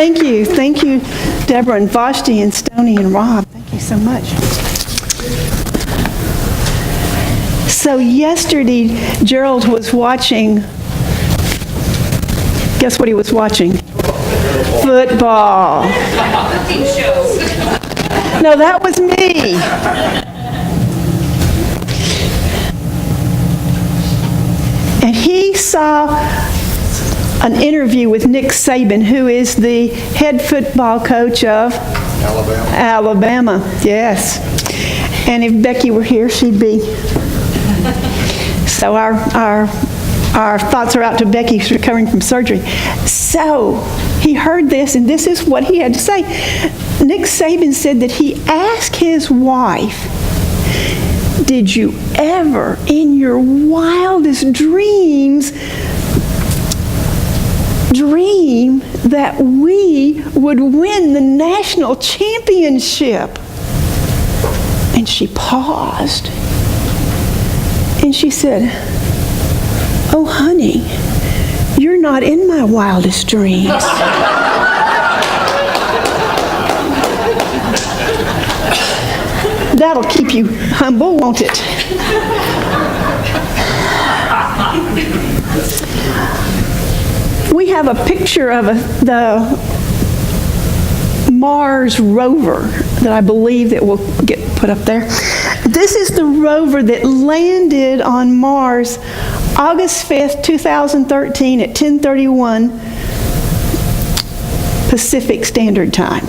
Thank you, Deborah and Vashti and Stoney and Rob. Thank you so much. So yesterday, Gerald was watching, guess what he was watching? Football. No, that was me. And he saw an interview with Nick Saban, who is the head football coach of Alabama. Yes. And if Becky were here, she'd be. So our thoughts are out to Becky, who's recovering from surgery. So he heard this, and this is what he had to say. Nick Saban said that he asked his wife, "Did you ever, in your wildest dreams, dream that we would win the national championship?" And she paused. And she said, "Oh, honey, you're not in my wildest dreams." That'll keep you humble, won't it? We have a picture of the Mars rover that I believe that will get put up there. This is the rover that landed on Mars August 5th, 2013 at 10:31 Pacific Standard Time.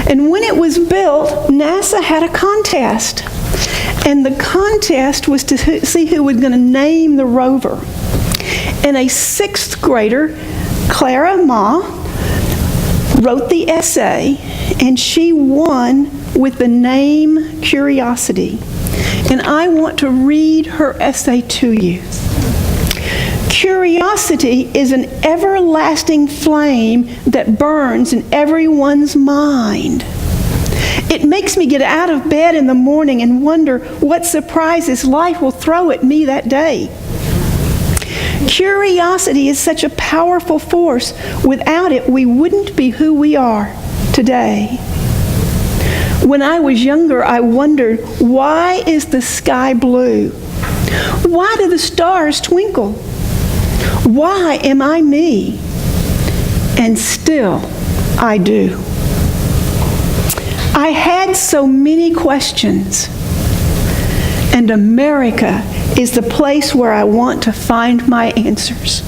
And when it was built, NASA had a contest. And the contest was to see who was going to name the rover. And a 6th grader, Clara Ma, wrote the essay, and she won with the name Curiosity. And I want to read her essay to you. Curiosity is an everlasting flame that burns in everyone's mind. It makes me get out of bed in the morning and wonder what surprises life will throw at me that day. Curiosity is such a powerful force. Without it, we wouldn't be who we are today. When I was younger, I wondered, why is the sky blue? Why do the stars twinkle? Why am I me? And still, I do. I had so many questions, and America is the place where I want to find my answers.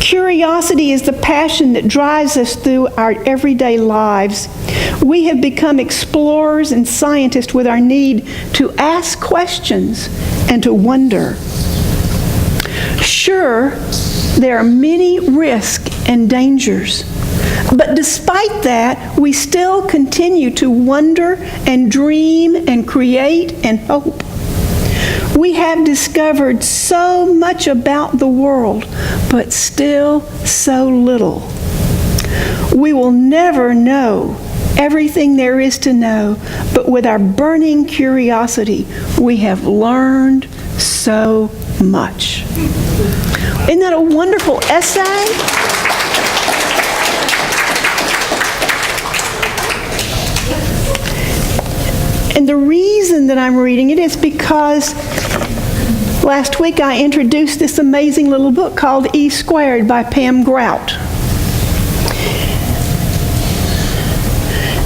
Curiosity is the passion that drives us through our everyday lives. We have become explorers and scientists with our need to ask questions and to wonder. Sure, there are many risks and dangers, but despite that, we still continue to wonder and dream and create and hope. We have discovered so much about the world, but still so little. We will never know everything there is to know, but with our burning curiosity, we have learned so much. Isn't that a wonderful essay? And the reason that I'm reading it is because last week I introduced this amazing little book called E Squared by Pam Grout.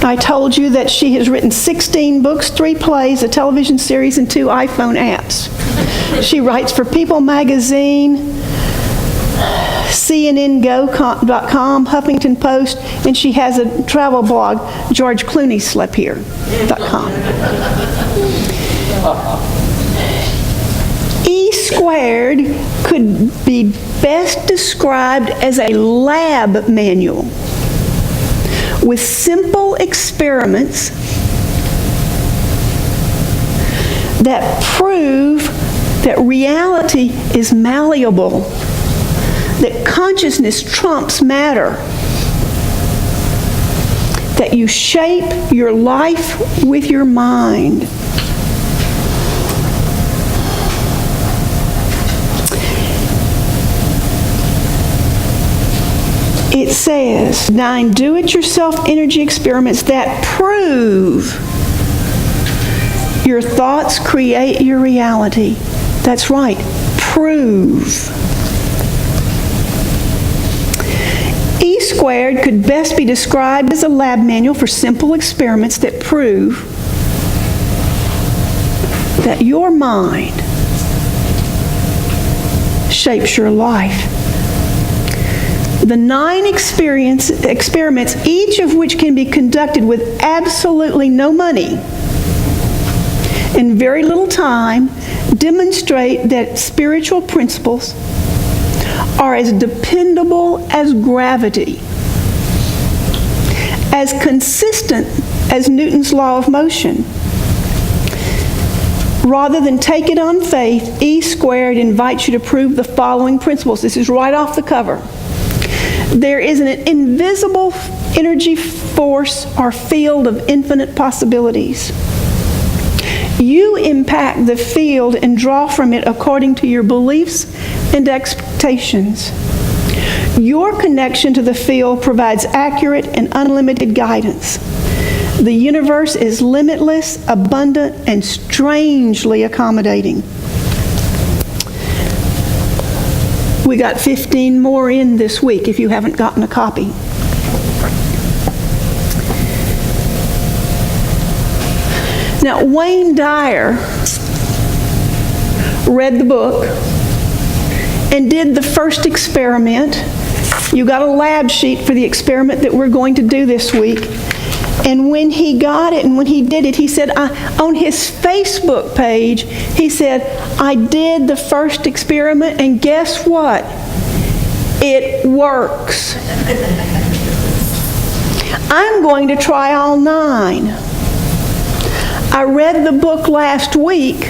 I told you that she has written 16 books, 3 plays, a television series, and 2 iPhone apps. She writes for People Magazine, CNNGo.com, Huffington Post, and she has a travel blog, GeorgeClooneySlept.com. E Squared could be best described as a lab manual with simple experiments that prove that reality is malleable, that consciousness trumps matter, that you shape your life with your mind. it says 9 do-it-yourself energy experiments that prove your thoughts create your reality. That's right, prove. E squared could best be described as a lab manual for simple experiments that prove that your mind shapes your life. The 9 experiments, each of which can be conducted with absolutely no money and very little time, demonstrate that spiritual principles are as dependable as gravity, as consistent as Newton's law of motion. Rather than take it on faith, E squared invites you to prove the following principles. This is right off the cover. There is an invisible energy force or field of infinite possibilities. You impact the field and draw from it according to your beliefs and expectations. Your connection to the field provides accurate and unlimited guidance. The universe is limitless, abundant, and strangely accommodating. We got 15 more in this week if you haven't gotten a copy. Now, Wayne Dyer read the book and did the first experiment. You got a lab sheet for the experiment that we're going to do this week. And when he got it and when he did it, he said, on his Facebook page, he said, I did the first experiment and guess what? It works. I'm going to try all 9. I read the book last week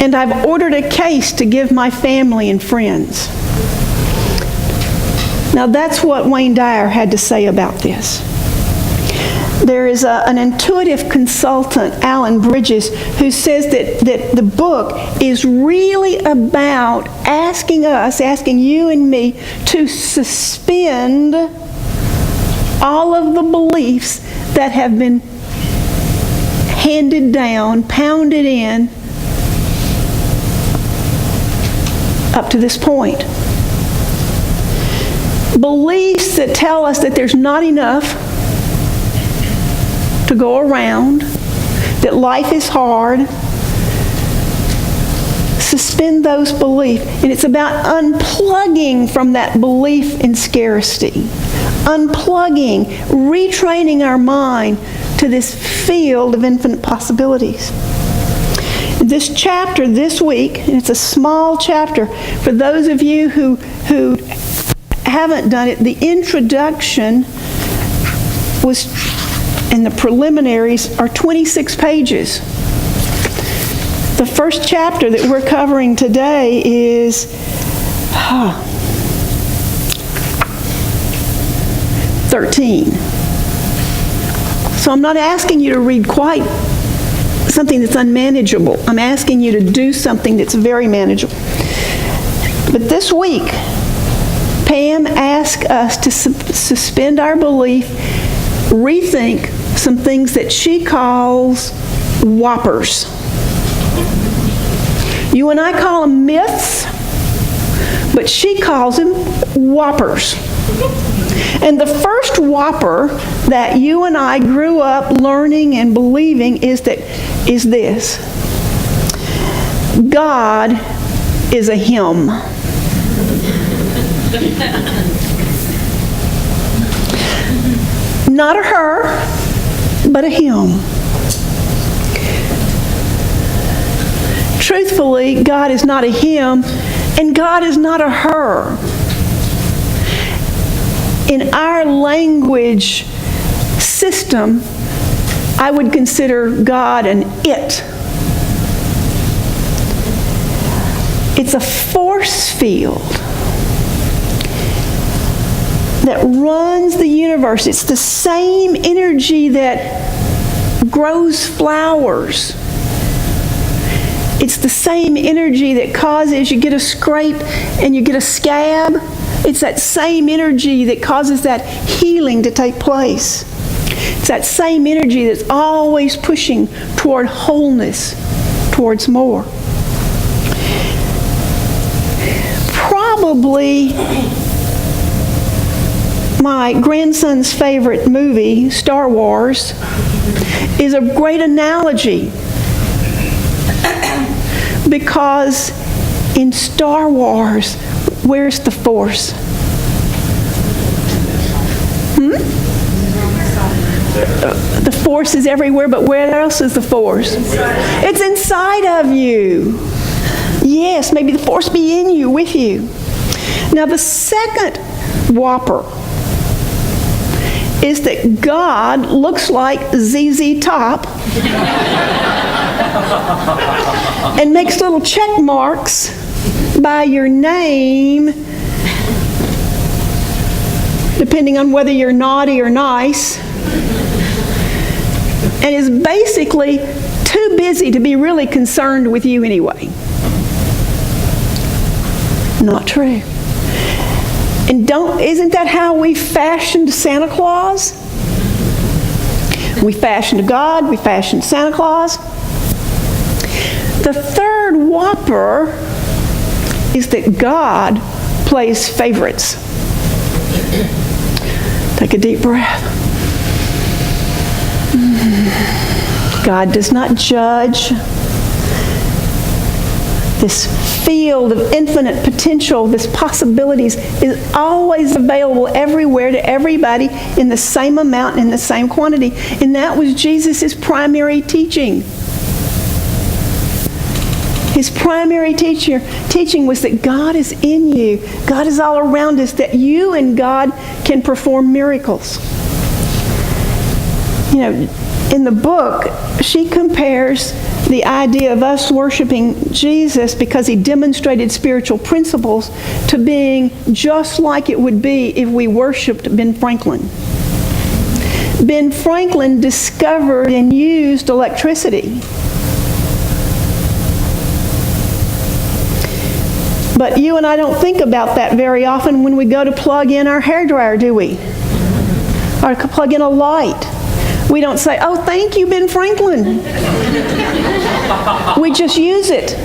and I've ordered a case to give my family and friends. Now that's what Wayne Dyer had to say about this. There is an intuitive consultant, Alan Bridges, who says that the book is really about asking you and me to suspend all of the beliefs that have been handed down, pounded in up to this point. Beliefs that tell us that there's not enough to go around, that life is hard. Suspend those beliefs. And it's about unplugging from that belief in scarcity. Unplugging, retraining our mind to this field of infinite possibilities. This chapter this week, and it's a small chapter, for those of you who haven't done it, the introduction was, and the preliminaries are 26 pages. The first chapter that we're covering today is 13. So I'm not asking you to read quite something that's unmanageable. I'm asking you to do something that's very manageable. But this week, Pam asked us to suspend our belief, rethink some things that she calls whoppers. You and I call them myths, but she calls them whoppers. And the first whopper that you and I grew up learning and believing is this: God is a him. Not a her, but a him. Truthfully, God is not a him, and God is not a her. In our language system, I would consider God an it. It's a force field that runs the universe. It's the same energy that grows flowers. It's the same energy that causes you get a scrape and you get a scab. It's that same energy that causes that healing to take place. It's that same energy that's always pushing toward wholeness, towards more. Probably my grandson's favorite movie, Star Wars, is a great analogy, because in Star Wars, where's the Force? The Force is everywhere, but where else is the Force? It's inside of you. Yes, maybe the Force be in you, with you. Now the second whopper is that God looks like ZZ Top and makes little check marks by your name, depending on whether you're naughty or nice, and is basically too busy to be really concerned with you anyway. Not true. And isn't that how we fashioned Santa Claus? We fashioned God, we fashioned Santa Claus. The third whopper is that God plays favorites. Take a deep breath. God does not judge. This field of infinite potential, this possibilities, is always available everywhere to everybody in the same amount, in the same quantity. And that was Jesus' primary teaching. His primary teaching was that God is in you. God is all around us, that you and God can perform miracles. You know, in the book, she compares the idea of us worshiping Jesus because he demonstrated spiritual principles to being just like it would be if we worshiped Ben Franklin. Ben Franklin discovered and used electricity. But you and I don't think about that very often when we go to plug in our hairdryer, do we? Or to plug in a light. We don't say, "Oh, thank you, Ben Franklin." We just use it.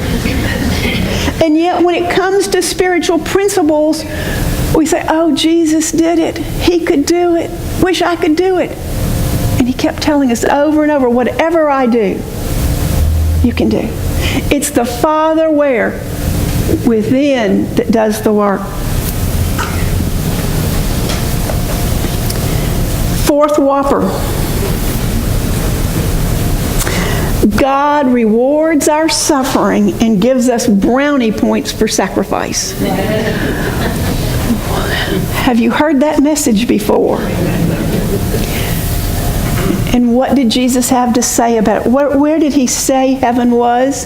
And yet when it comes to spiritual principles, we say, "Oh, Jesus did it. He could do it. Wish I could do it." And he kept telling us over and over, whatever I do, you can do. It's the Father where? Within, that does the work. Fourth whopper. God rewards our suffering and gives us brownie points for sacrifice. Have you heard that message before? And what did Jesus have to say about it? Where did he say heaven was?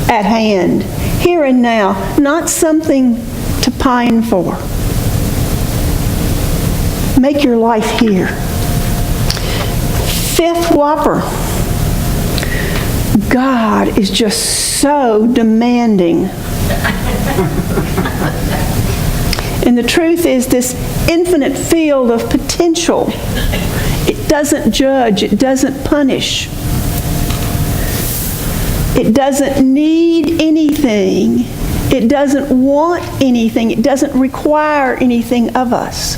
At hand. Here and now. Not something to pine for. Make your life here. Fifth whopper. God is just so demanding. And the truth is, this infinite field of potential, it doesn't judge, it doesn't punish. It doesn't need anything. It doesn't want anything. It doesn't require anything of us.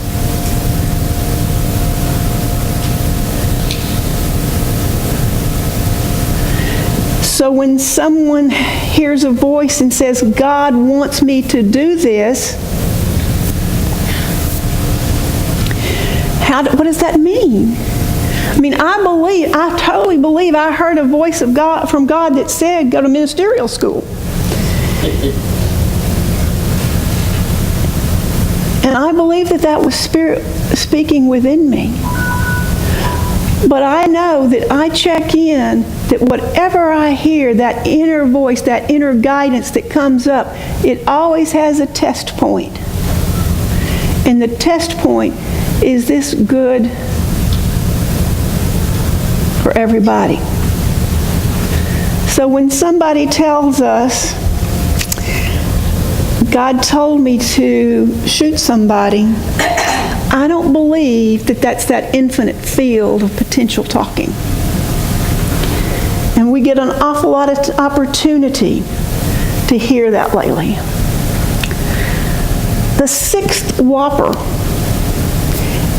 So when someone hears a voice and says, "God wants me to do this," what does that mean? I mean, I totally believe I heard a voice of God, from God, that said, "Go to ministerial school." And I believe that was Spirit speaking within me. But I know that I check in, that whatever I hear, that inner voice, that inner guidance that comes up, it always has a test point. And the test point is this good for everybody. So when somebody tells us, God told me to shoot somebody, I don't believe that that's that infinite field of potential talking. And we get an awful lot of opportunity to hear that lately. The sixth whopper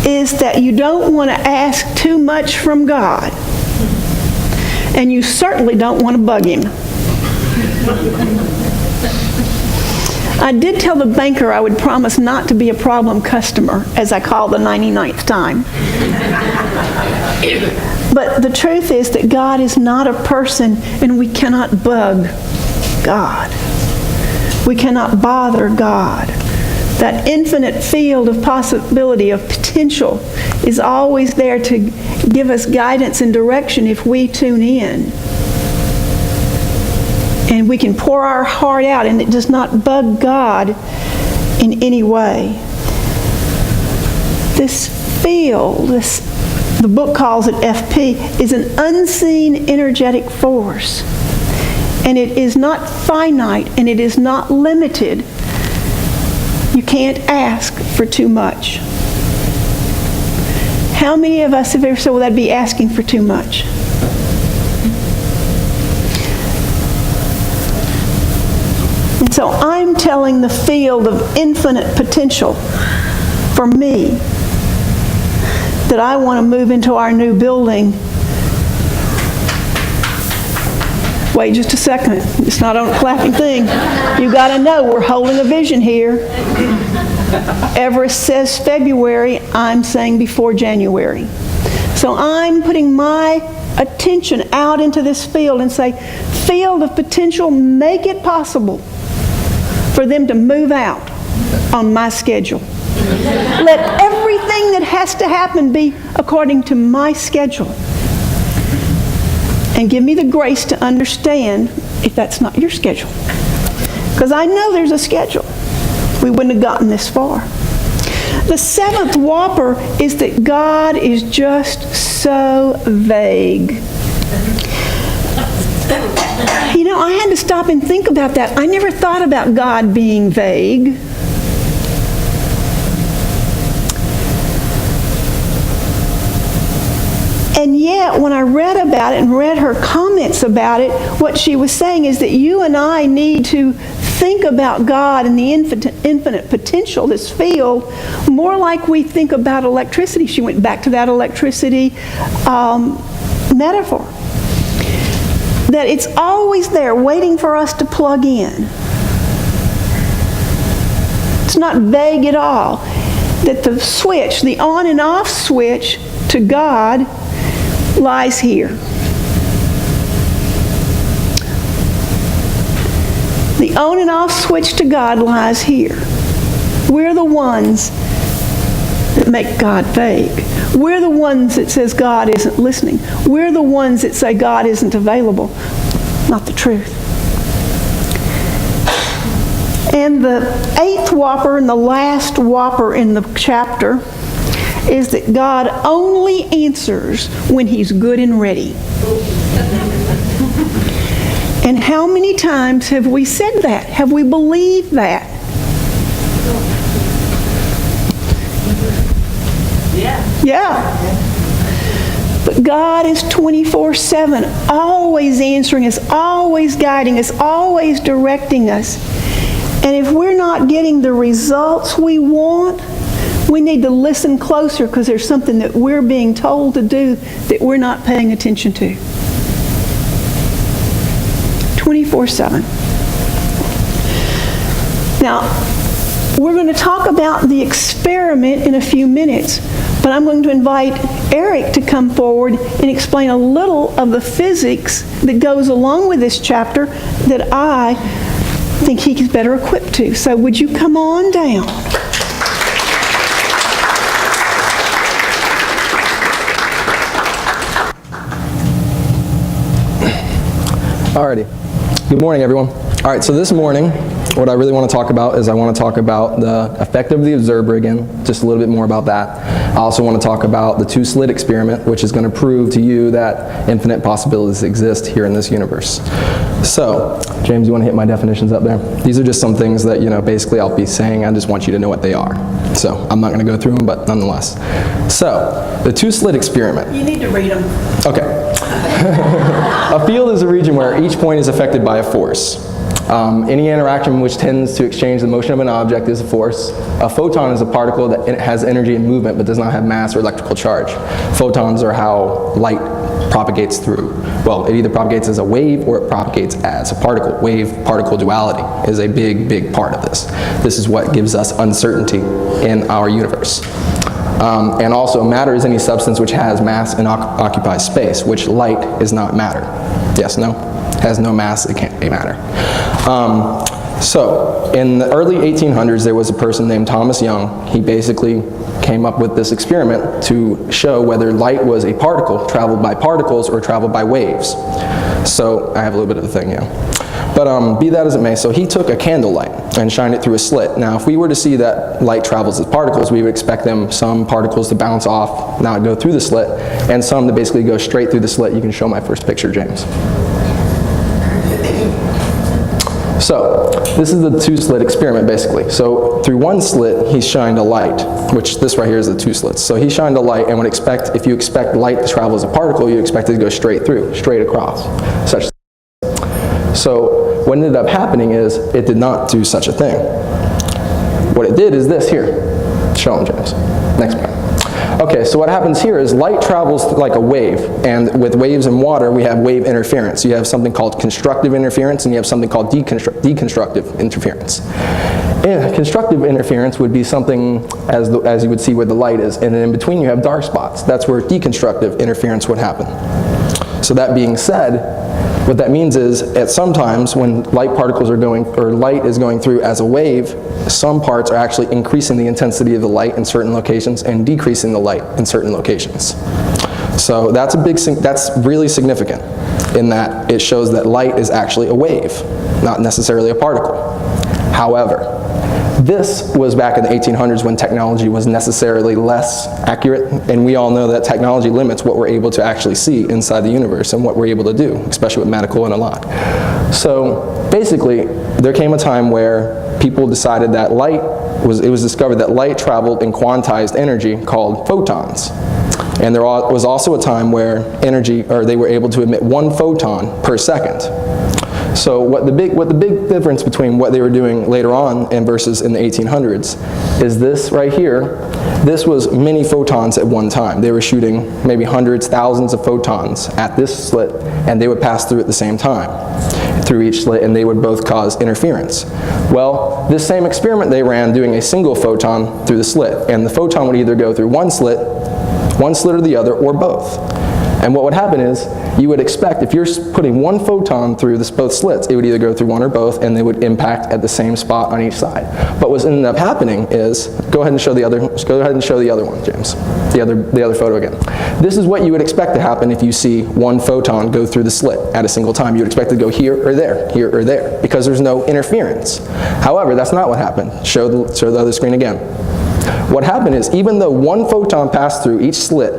is that you don't want to ask too much from God, and you certainly don't want to bug Him. I did tell the banker I would promise not to be a problem customer as I called the 99th time. But the truth is that God is not a person, and we cannot bug God. We cannot bother God. That infinite field of possibility, of potential, is always there to give us guidance and direction if we tune in. And we can pour our heart out, and it does not bug God in any way. This field, the book calls it FP, is an unseen energetic force. And it is not finite, and it is not limited. You can't ask for too much. How many of us have ever said, well, that'd be asking for too much? And so I'm telling the field of infinite potential for me that I want to move into our new building. Wait just a second. It's not on a clapping thing. You got to know we're holding a vision here. Everest says February. I'm saying before January. So I'm putting my attention out into this field and say, field of potential, make it possible for them to move out on my schedule. Let everything that has to happen be according to my schedule. And give me the grace to understand if that's not your schedule. Because I know there's a schedule. We wouldn't have gotten this far. The seventh whopper is that God is just so vague. You know, I had to stop and think about that. I never thought about God being vague. And yet, when I read about it and read her comments about it, what she was saying is that you and I need to think about God and the infinite potential, this field, more like we think about electricity. She went back to that electricity metaphor. That it's always there waiting for us to plug in. It's not vague at all. That the switch, the on and off switch to God, lies here. The on and off switch to God lies here. We're the ones that make God vague. We're the ones that says God isn't listening. We're the ones that say God isn't available. Not the truth. And the eighth whopper and the last whopper in the chapter is that God only answers when He's good and ready. And how many times have we said that? Have we believed that? Yeah. But God is 24/7, always answering us, always guiding us, always directing us. And if we're not getting the results we want, we need to listen closer, because there's something that we're being told to do that we're not paying attention to. 24/7. Now, we're going to talk about the experiment in a few minutes, but I'm going to invite Eric to come forward and explain a little of the physics that goes along with this chapter that I think he's better equipped to. So would you come on down? Alrighty. Good morning, everyone. All right, so this morning, what I really want to talk about is I want to talk about the effect of the observer again, just a little bit more about that. I also want to talk about the two-slit experiment, which is going to prove to you that infinite possibilities exist here in this universe. So, James, you want to hit my definitions up there? These are just some things that, basically I'll be saying. I just want you to know what they are. So, I'm not going to go through them, but nonetheless. So, the two-slit experiment. You need to read them. Okay. A field is a region where each point is affected by a force. Any interaction which tends to exchange the motion of an object is a force. A photon is a particle that has energy and movement but does not have mass or electrical charge. Photons are how light propagates through. Well, it either propagates as a wave or it propagates as a particle. Wave-particle duality is a big, big part of this. This is what gives us uncertainty in our universe. And also, matter is any substance which has mass and occupies space, which light is not matter. Yes, no? It has no mass, it can't be matter. So, in the early 1800s, there was a person named Thomas Young. He basically came up with this experiment to show whether light was a particle, traveled by particles, or traveled by waves. So, I have a little bit of the thing, yeah. But be that as it may, so he took a candle light and shined it through a slit. Now, if we were to see that light travels as particles, we would expect some particles to bounce off, not go through the slit, and some to basically go straight through the slit. You can show my first picture, James. So, this is the two-slit experiment, basically. So, through one slit, he shined a light, which this right here is the two slits. So he shined a light, and if you expect light to travel as a particle, you expect it to go straight through, straight across. So, what ended up happening is, it did not do such a thing. What it did is this here. Show them, James. Next one. Okay, so what happens here is light travels like a wave, and with waves in water, we have wave interference. You have something called constructive interference, and you have something called deconstructive interference. Constructive interference would be something as you would see where the light is, and then in between you have dark spots. That's where deconstructive interference would happen. So that being said, what that means is, at sometimes when light particles are light is going through as a wave, some parts are actually increasing the intensity of the light in certain locations and decreasing the light in certain locations. So that's really significant in that it shows that light is actually a wave, not necessarily a particle. However, this was back in the 1800s when technology was necessarily less accurate, and we all know that technology limits what we're able to actually see inside the universe and what we're able to do, especially with medical and a lot. So basically, there came a time where people decided that it was discovered that light traveled in quantized energy called photons. And there was also a time where they were able to emit 1 photon per second. So what the big difference between what they were doing later on and versus in the 1800s is this right here. This was many photons at one time. They were shooting maybe hundreds, thousands of photons at this slit, and they would pass through at the same time through each slit, and they would both cause interference. Well, this same experiment they ran doing a single photon through the slit, and the photon would either go through one slit or the other, or both. And what would happen is, you would expect, if you're putting 1 photon through both slits, it would either go through one or both, and they would impact at the same spot on each side. But what's ended up happening is, go ahead and show the other one, James. The other photo again. This is what you would expect to happen if you see 1 photon go through the slit at a single time. You would expect it to go here or there, because there's no interference. However, that's not what happened. Show the other screen again. What happened is, even though 1 photon passed through each slit,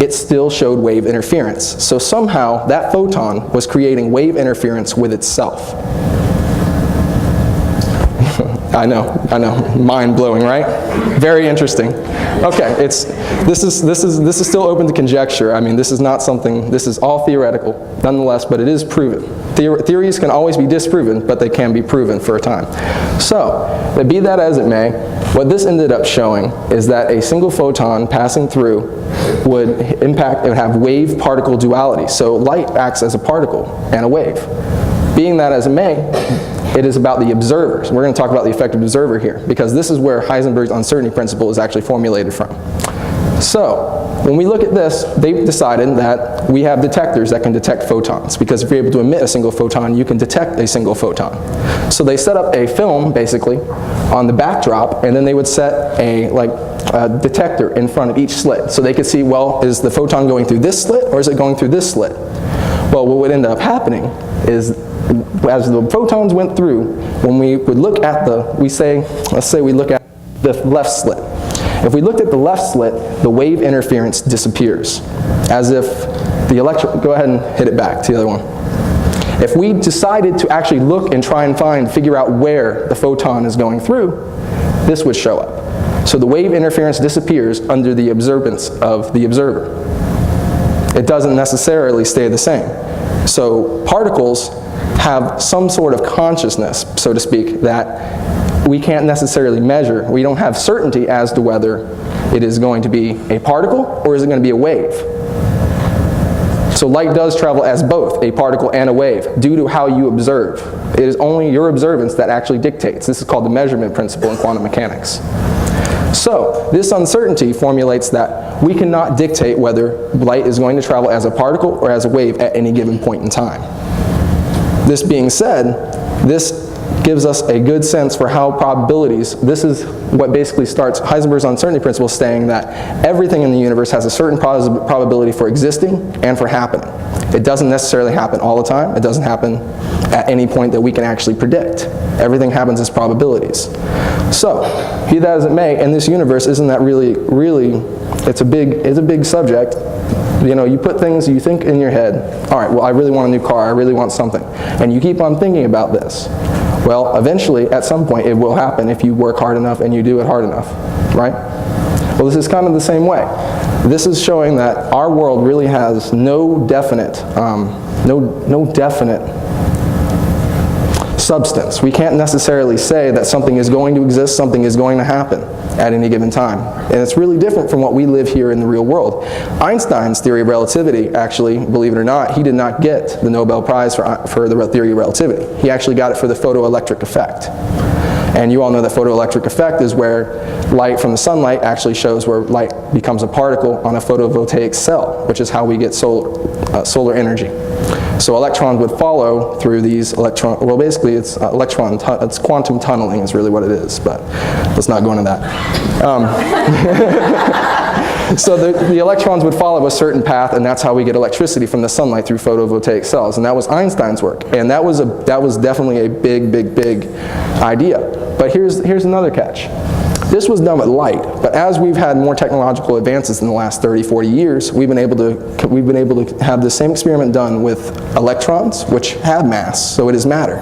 it still showed wave interference. So somehow, that photon was creating wave interference with itself. I know, mind-blowing, right? Very interesting. Okay, this is still open to conjecture. I mean, this is all theoretical, nonetheless, but it is proven. Theories can always be disproven, but they can be proven for a time. So, be that as it may, what this ended up showing is that a single photon passing through would have wave-particle duality. So light acts as a particle and a wave. Being that as it may, it is about the observers. We're going to talk about the effective observer here, because this is where Heisenberg's uncertainty principle is actually formulated from. So, when we look at this, they've decided that we have detectors that can detect photons, because if you're able to emit a single photon, you can detect a single photon. So they set up a film, basically, on the backdrop, and then they would set a detector in front of each slit. So they could see, well, is the photon going through this slit, or is it going through this slit? Well, what would end up happening is, as the photons went through, when we would look at let's say we look at the left slit. If we looked at the left slit, the wave interference disappears. As if the go ahead and hit it back to the other one. If we decided to actually look and try and figure out where the photon is going through, this would show up. So the wave interference disappears under the observance of the observer. It doesn't necessarily stay the same. So particles have some sort of consciousness, so to speak, that we can't necessarily measure. We don't have certainty as to whether it is going to be a particle or is it going to be a wave. So light does travel as both a particle and a wave due to how you observe. It is only your observance that actually dictates. This is called the measurement principle in quantum mechanics. So this uncertainty formulates that we cannot dictate whether light is going to travel as a particle or as a wave at any given point in time. This being said, this gives us a good sense for how probabilities, this is what basically starts Heisenberg's uncertainty principle, saying that everything in the universe has a certain probability for existing and for happening. It doesn't necessarily happen all the time. It doesn't happen at any point that we can actually predict. Everything happens as probabilities. So, be that as it may, in this universe, isn't that really, it's a big subject. You know, you put things you think in your head, all right, well, I really want a new car, I really want something, and you keep on thinking about this. Well, eventually, at some point, it will happen if you work hard enough and you do it hard enough, right? Well, this is kind of the same way. This is showing that our world really has no definite substance. We can't necessarily say that something is going to exist, something is going to happen at any given time. And it's really different from what we live here in the real world. Einstein's theory of relativity, actually, believe it or not, he did not get the Nobel Prize for the theory of relativity. He actually got it for the photoelectric effect. And you all know that photoelectric effect is where light from the sunlight actually shows where light becomes a particle on a photovoltaic cell, which is how we get solar energy. So electrons would follow through these well, basically it's it's quantum tunneling is really what it is, but let's not go into that. So the electrons would follow a certain path, and that's how we get electricity from the sunlight through photovoltaic cells, and that was Einstein's work, and that was definitely a big idea. But here's another catch. This was done with light, but as we've had more technological advances in the last 30, 40 years, we've been able to have the same experiment done with electrons, which have mass, so it is matter.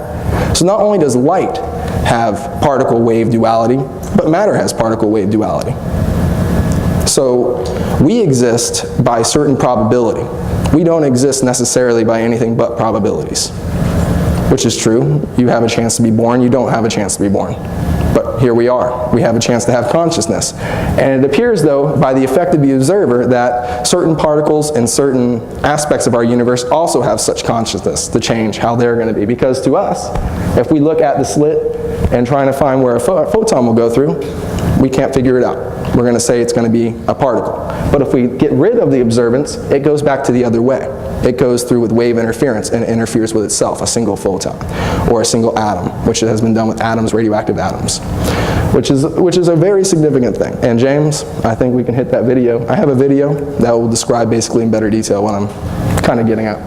So not only does light have particle-wave duality, but matter has particle-wave duality. So we exist by certain probability. We don't exist necessarily by anything but probabilities, which is true. You have a chance to be born, you don't have a chance to be born. But here we are. We have a chance to have consciousness. And it appears, though, by the effect of the observer, that certain particles and certain aspects of our universe also have such consciousness to change how they're going to be. Because to us, if we look at the slit and trying to find where a photon will go through, we can't figure it out. We're going to say it's going to be a particle. But if we get rid of the observance, it goes back to the other way. It goes through with wave interference and interferes with itself, a single photon, or a single atom, which has been done with atoms, radioactive atoms, which is a very significant thing. And James, I think we can hit that video. I have a video that will describe basically in better detail what I'm kind of getting at.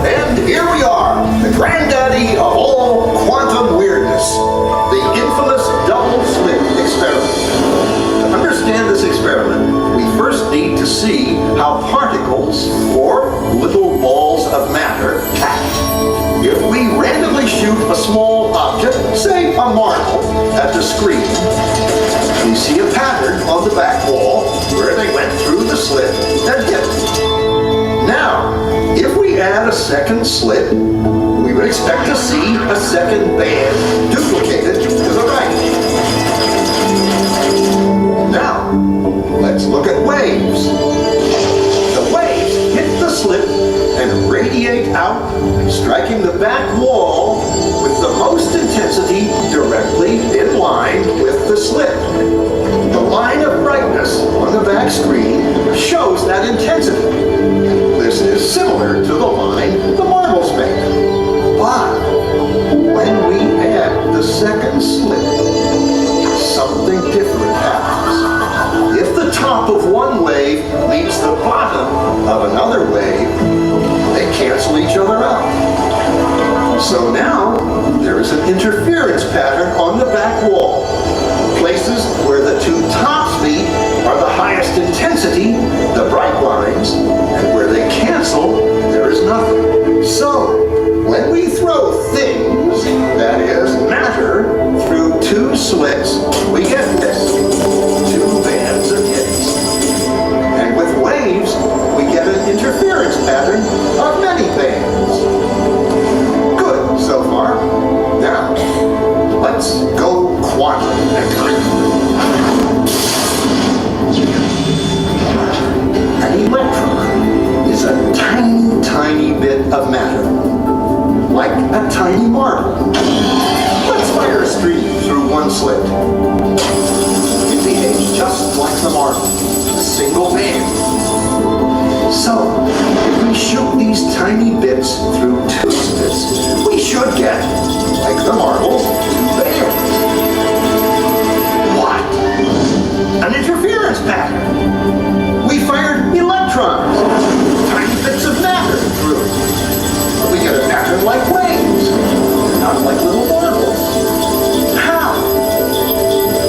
And here we are, the granddaddy of all quantum weirdness, the infamous double-slit experiment. To understand this experiment, we first need to see how particles, or little balls of matter, act. If we randomly shoot a small object, say a marble, at the screen, we see a pattern on the back wall where they went through the slit and hit. Now, if we add a second slit, we would expect to see a second band duplicated to the right. Now, let's look at waves. The waves hit the slit and radiate out, striking the back wall with the most intensity directly in line with the slit. The line of brightness on the back screen shows that intensity. This is similar to the line the marbles make. But when we add the second slit, something different happens. If the top of one wave meets the bottom of another wave, they cancel each other out. So now, there is an interference pattern on the back wall. Places where the two tops meet are the highest intensity, the bright lines, and where they cancel cancel, there is nothing. So, when we throw things, that is, matter, through two slits, we get this, two bands of hits. And with waves, we get an interference pattern of many bands. Good so far. Now, let's go quantum. An electron is a tiny, tiny bit of matter, like a tiny marble. Let's fire a stream through one slit. It behaves just like the marble, a single band. So, if we shoot these tiny bits through two slits, we should get, like the marble, two bands. What? An interference pattern. We fired electrons, tiny bits of matter through. We get a pattern like waves, not like little marbles. How?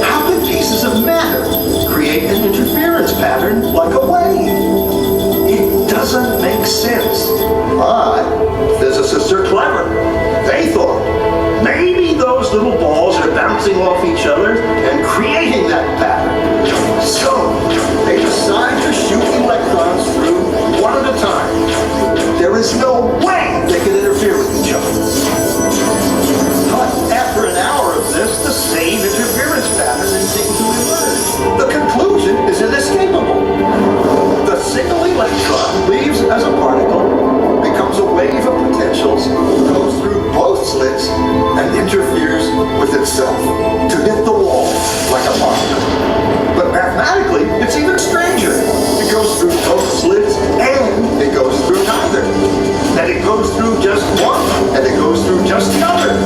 How can pieces of matter create an interference pattern like a wave? It doesn't make sense. But physicists are clever. They thought maybe those little balls are bouncing off each other and creating that pattern. So they decide to shoot electrons through one at a time. There is no way they can interfere with each other. But after an hour of this, the same interference pattern is seen to emerge. The conclusion is inescapable. The single electron leaves as a particle, becomes a wave of potentials, goes through both slits, and interferes with itself to hit the wall like a particle. But mathematically, it's even stranger. It goes through both slits and it goes through neither. And it goes through just one and it goes through just the other.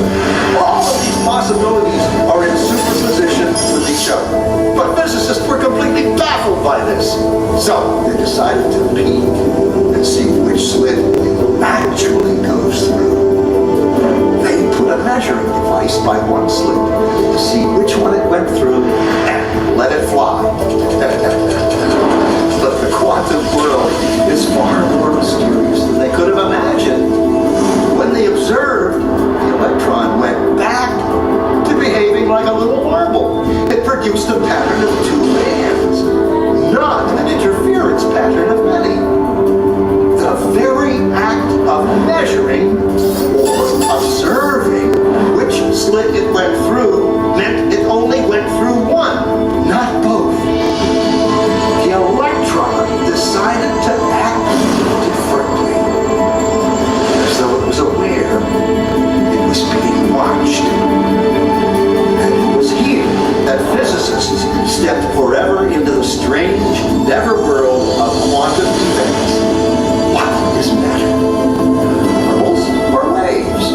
All of these possibilities are in superposition with each other. But physicists were completely baffled by this. So they decided to peek and see which slit it actually goes through. They put a measuring device by one slit to see which one it went through and let it fly. But the quantum world is far more mysterious than they could have imagined. When they observed, the electron went back to behaving like a little marble. It produced a pattern of two bands, not an interference pattern of many. The very act of measuring or observing which slit it went through meant it only went through one, not both. The electron decided to act differently, as though it was aware it was being watched. And it was here that physicists stepped forever into the strange, never world of quantum events. What is matter? Marbles or waves?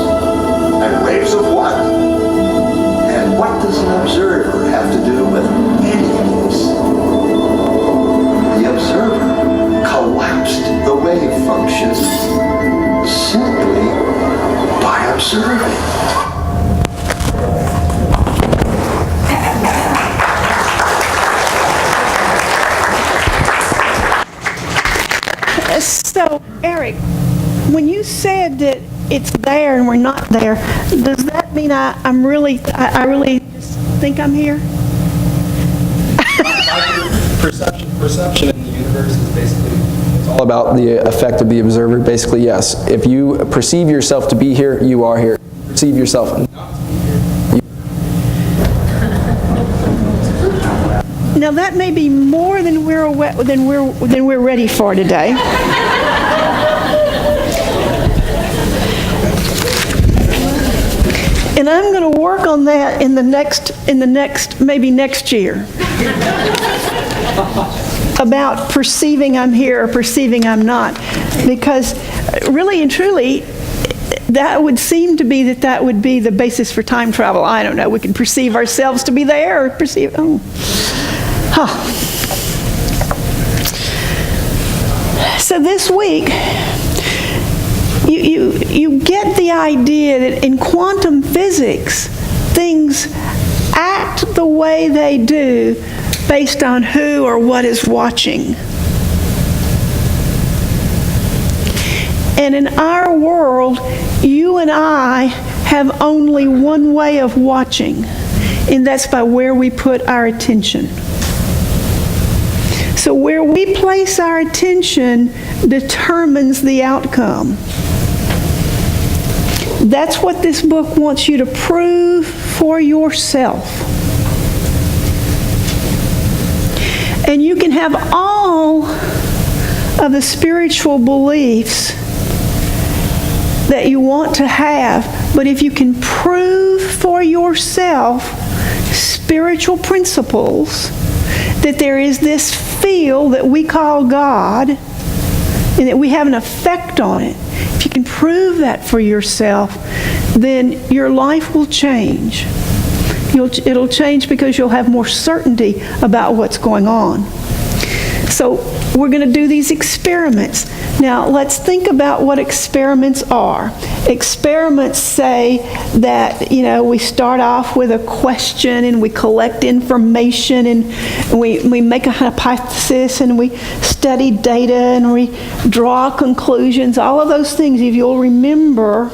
And waves of what? And what does an observer have to do with any of this? The observer collapsed the wave function simply by observing. So, Eric, when you said that it's there and we're not there, does that mean I really just think I'm here? Perception in the universe is basically it's all about the effect of the observer. Basically, yes. If you perceive yourself to be here, you are here. Perceive yourself not to be here. Now that may be more than we're ready for today. And I'm going to work on that maybe next year. About perceiving I'm here or perceiving I'm not. Because really and truly, that would seem to be that would be the basis for time travel. I don't know. We can perceive ourselves to be there or perceive, So this week, you get the idea that in quantum physics, things act the way they do based on who or what is watching. And in our world, you and I have only one way of watching, and that's by where we put our attention. So where we place our attention determines the outcome. That's what this book wants you to prove for yourself. And you can have all of the spiritual beliefs that you want to have, but if you can prove for yourself spiritual principles, that there is this field that we call God, and that we have an effect on it, if you can prove that for yourself, then your life will change. It'll change because you'll have more certainty about what's going on. So we're going to do these experiments. Now let's think about what experiments are. Experiments say that, we start off with a question and we collect information and we make a hypothesis and we study data and we draw conclusions. All of those things, if you'll remember,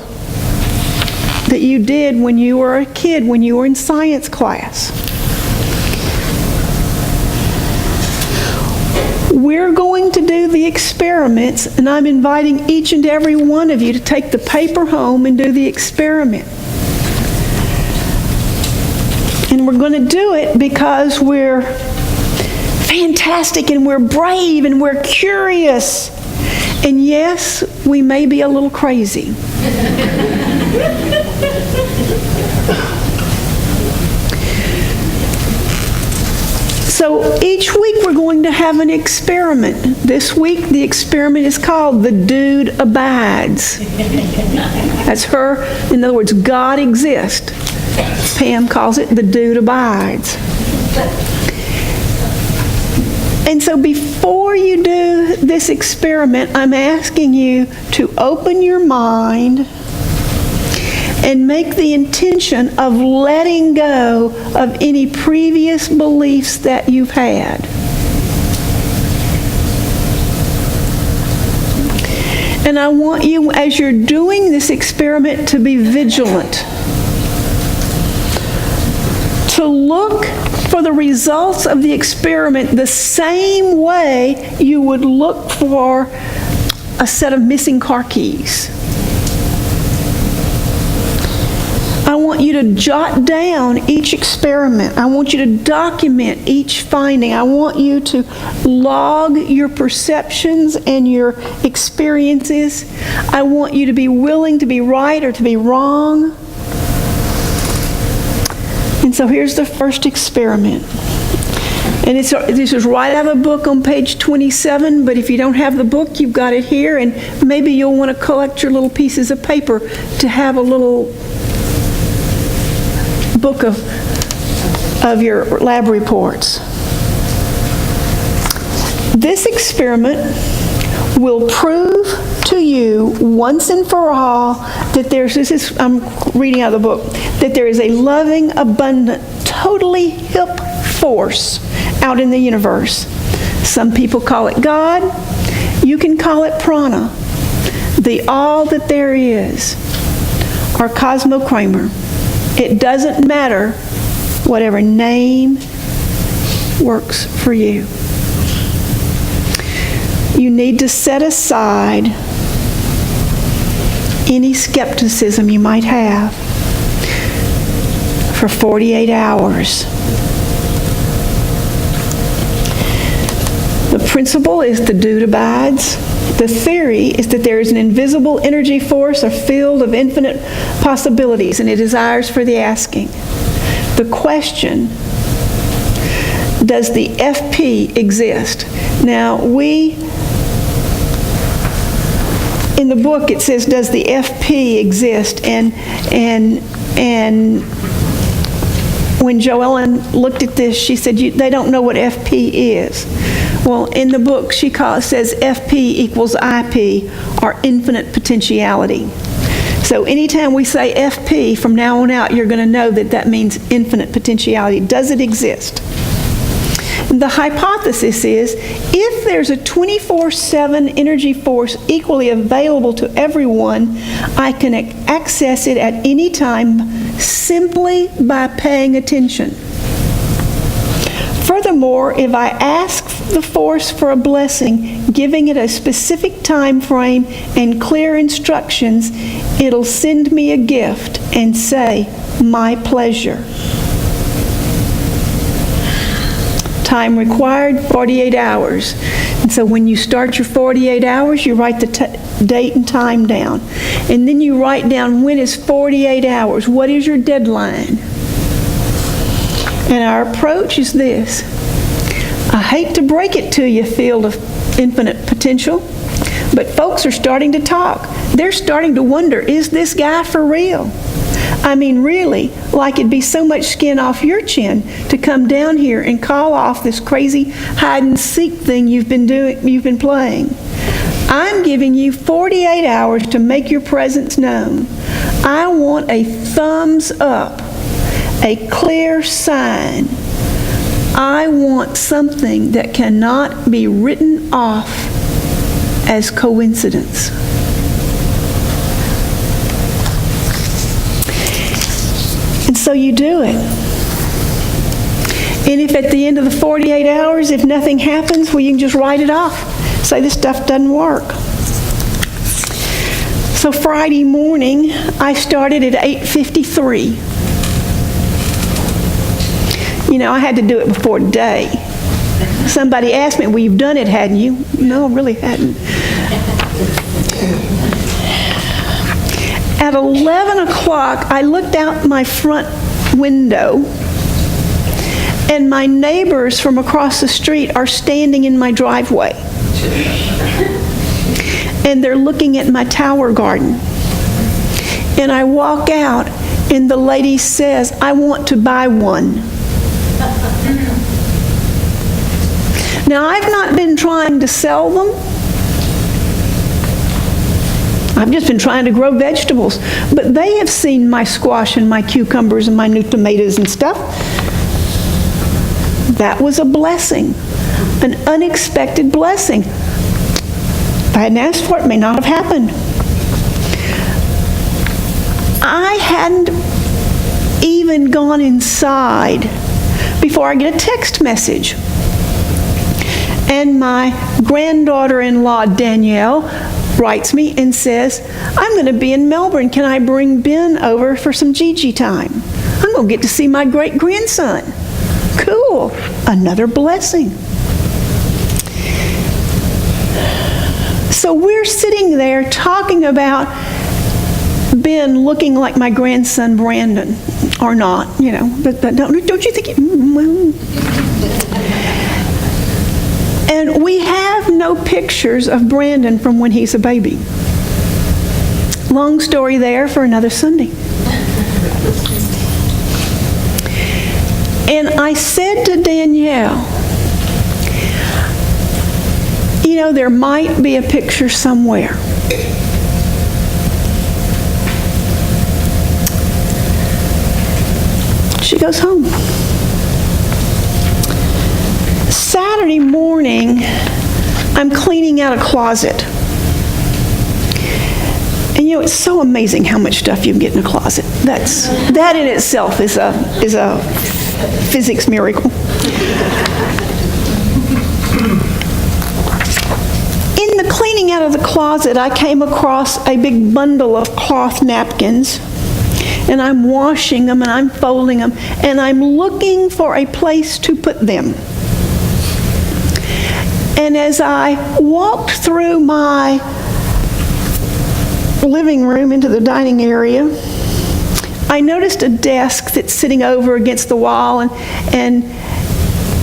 that you did when you were a kid, when you were in science class. We're going to do the experiments, and I'm inviting each and every one of you to take the paper home and do the experiment. And we're going to do it because we're fantastic and we're brave and we're curious. And yes, we may be a little crazy. So each week we're going to have an experiment. This week the experiment is called The Dude Abides. That's her. In other words, God exists. Pam calls it The Dude Abides. And so before you do this experiment, I'm asking you to open your mind and make the intention of letting go of any previous beliefs that you've had. And I want you, as you're doing this experiment, to be vigilant. To look for the results of the experiment the same way you would look for a set of missing car keys. I want you to jot down each experiment. I want you to document each finding. I want you to log your perceptions and your experiences. I want you to be willing to be right or to be wrong. And so here's the first experiment. And this is right out of a book on page 27, but if you don't have the book, you've got it here, and maybe you'll want to collect your little pieces of paper to have a little book of your lab reports. This experiment will prove to you once and for all that I'm reading out of the book, that there is a loving, abundant, totally hip force out in the universe. Some people call it God. You can call it prana, the all that there is, or Cosmo Kramer. It doesn't matter, whatever name works for you. You need to set aside any skepticism you might have for 48 hours. The principle is the dude abides. The theory is that there is an invisible energy force or field of infinite possibilities, and it is ours for the asking. The question, does the FP exist? Now, in the book it says, does the FP exist? And when Joellen looked at this, she said, they don't know what FP is. Well, in the book, says FP equals IP, or infinite potentiality. So anytime we say FP, from now on out, you're going to know that that means infinite potentiality. Does it exist? The hypothesis is if there's a 24/7 energy force equally available to everyone, I can access it at any time simply by paying attention. Furthermore, if I ask the force for a blessing, giving it a specific time frame and clear instructions, it'll send me a gift and say, "My pleasure." Time required, 48 hours. And so when you start your 48 hours, you write the date and time down. And then you write down when is 48 hours. What is your deadline? And our approach is this. I hate to break it to you, field of infinite potential, but folks are starting to talk. They're starting to wonder, is this guy for real? I mean, really, like it'd be so much skin off your chin to come down here and call off this crazy hide and seek thing you've been playing. I'm giving you 48 hours to make your presence known. I want a thumbs up, a clear sign. I want something that cannot be written off as coincidence. And so you do it. And if at the end of the 48 hours, if nothing happens, well, you can just write it off. Say this stuff doesn't work. So Friday morning, I started at 8:53. You know, I had to do it before day. Somebody asked me, well, you've done it, hadn't you? No, I really hadn't. At 11 o'clock, I looked out my front window, and my neighbors from across the street are standing in my driveway. And they're looking at my tower garden. And I walk out, and the lady says, "I want to buy one." Now, I've not been trying to sell them. I've just been trying to grow vegetables. But they have seen my squash and my cucumbers and my new tomatoes and stuff. That was a blessing, an unexpected blessing. If I hadn't asked for it, it may not have happened. I hadn't even gone inside before I get a text message. And my granddaughter-in-law, Danielle, writes me and says, "I'm going to be in Melbourne. Can I bring Ben over for some Gigi time? I'm going to get to see my great-grandson." Cool. Another blessing. So we're sitting there talking about Ben looking like my grandson Brandon, or not, you know, but don't you think it, well. And we have no pictures of Brandon from when he's a baby. Long story there for another Sunday. And I said to Danielle, you know, there might be a picture somewhere. She goes home. Saturday morning, I'm cleaning out a closet. And you know, it's so amazing how much stuff you can get in a closet. That in itself is a physics miracle. In the cleaning out of the closet, I came across a big bundle of cloth napkins. And I'm washing them and I'm folding them and I'm looking for a place to put them. And as I walked through my living room into the dining area, I noticed a desk that's sitting over against the wall, and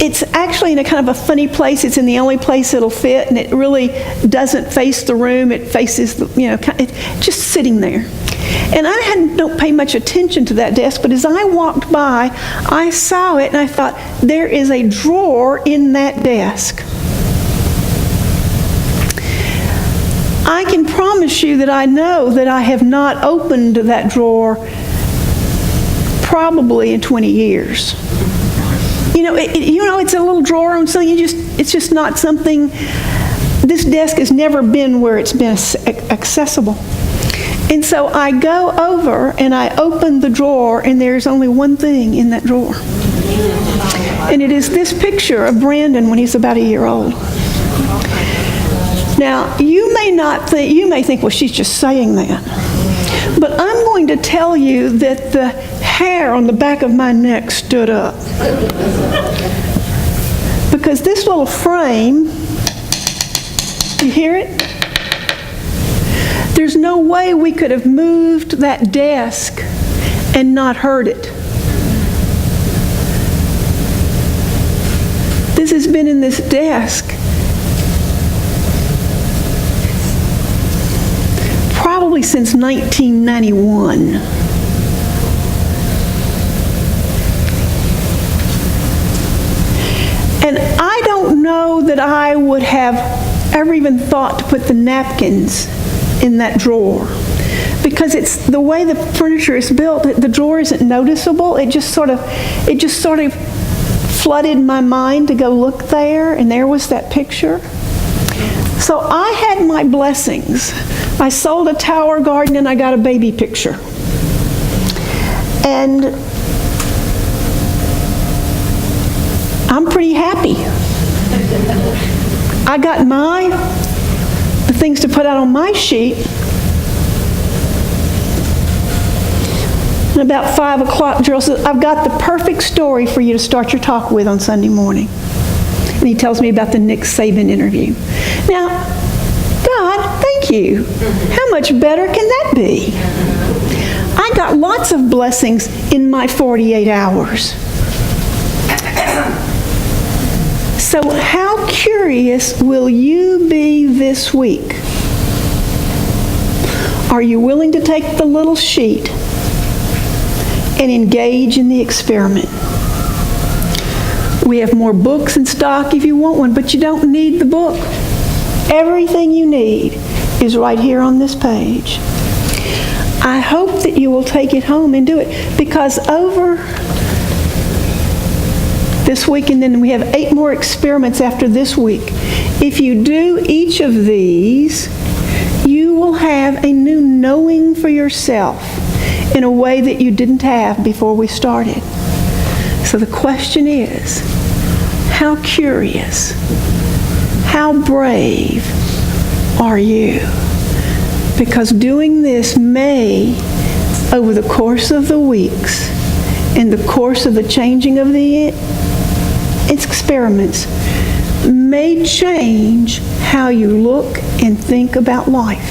it's actually in a kind of a funny place. It's in the only place it'll fit, and it really doesn't face the room. It faces the, you know, it's just sitting there. And I don't pay much attention to that desk, but as I walked by, I saw it and I thought, there is a drawer in that desk. I can promise you that I know that I have not opened that drawer probably in 20 years. it's a little drawer on something. It's just not something. This desk has never been where it's been accessible. And so I go over and I open the drawer, and there's only one thing in that drawer. And it is this picture of Brandon when he's about a year old. Now, you may think, well, she's just saying that. But I'm going to tell you that the hair on the back of my neck stood up. Because this little frame, you hear it? There's no way we could have moved that desk and not heard it. This has been in this desk probably since 1991. And I don't know that I would have ever even thought to put the napkins in that drawer, because it's the way the furniture is built. The drawer isn't noticeable. It just sort of flooded my mind to go look there, and there was that picture. So I had my blessings. I sold a tower garden and I got a baby picture. And I'm pretty happy. I got the things to put out on my sheet. And about 5 o'clock, Gerald says, I've got the perfect story for you to start your talk with on Sunday morning. And he tells me about the Nick Saban interview. Now, God, thank you. How much better can that be? I got lots of blessings in my 48 hours. So how curious will you be this week? Are you willing to take the little sheet and engage in the experiment? We have more books in stock if you want one, but you don't need the book. Everything you need is right here on this page. I hope that you will take it home and do it, because over this week, and then we have 8 more experiments after this week. If you do each of these, you will have a new knowing for yourself in a way that you didn't have before we started. So the question is, how curious, how brave are you? Because doing this may, over the course of the weeks, in the course of the changing of the experiments, may change how you look and think about life,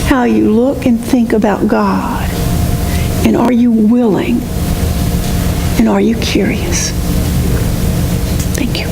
how you look and think about God. And are you willing? And are you curious? Thank you.